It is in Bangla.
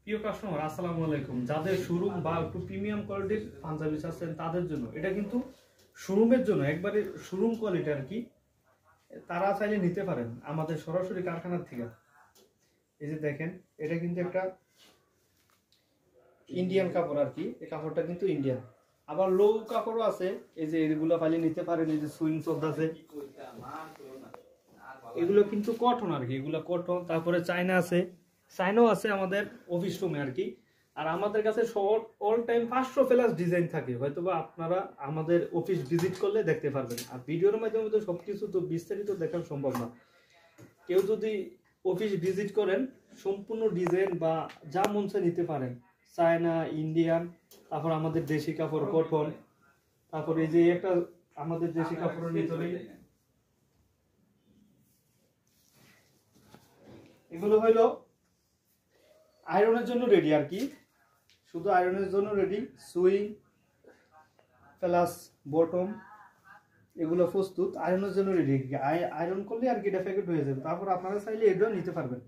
প্রিয় কাস্টমার, আসসালামু আলাইকুম। যাদের শোরুম বা একটু প্রিমিয়াম কোয়ালিটির পাঞ্জাবি চাচ্ছেন তাদের জন্য, এটা কিন্তু শোরুমের জন্য একবারে শোরুম কোয়ালিটি আর কি। তারা চাইলে নিতে পারেন আমাদের সরাসরি কারখানার থেকে। এই যে দেখেন, এটা কিন্তু একটা ইন্ডিয়ান কাপড় আর কি। এই কাপড়টা কিন্তু ইন্ডিয়ান, আবার লো কাপড়ও আছে। এই যে এগুলো পাইলে নিতে পারেন। এই যে সুইং চোদ্দ আছে, এগুলো কিন্তু কটন আর কি, এগুলো কটন। তারপরে চায়না আছে, চায়নাও আছে আমাদের অফিস রুমে আর কি। আর আমাদের কাছে অল টাইম 500 প্লাস ডিজাইন থাকে, হয়তোবা আপনারা আমাদের অফিস ভিজিট করলে দেখতে পারবেন। আর ভিডিওর মাধ্যমে তো সবকিছু তো বিস্তারিত দেখা সম্ভব না। কেউ যদি অফিস ভিজিট করেন, সম্পূর্ণ ডিজাইন বা যা মন চায় নিতে পারেন। চায়না, ইন্ডিয়ান, তারপর আমাদের দেশি কাপড় কটন। তারপর এই যে একটা আমাদের দেশি কাপড়ের ভিতরে এগুলো হইলো আয়রনের জন্য রেডি আর কি, শুধু আয়রনের জন্য রেডি। সুইং প্লাস বটম এগুলো প্রস্তুত আয়রনের জন্য রেডি। আয়রন করলে আর কি এটা প্যাকেট হয়ে যাবে। তারপর আপনারা চাইলে এটাও নিতে পারবেন।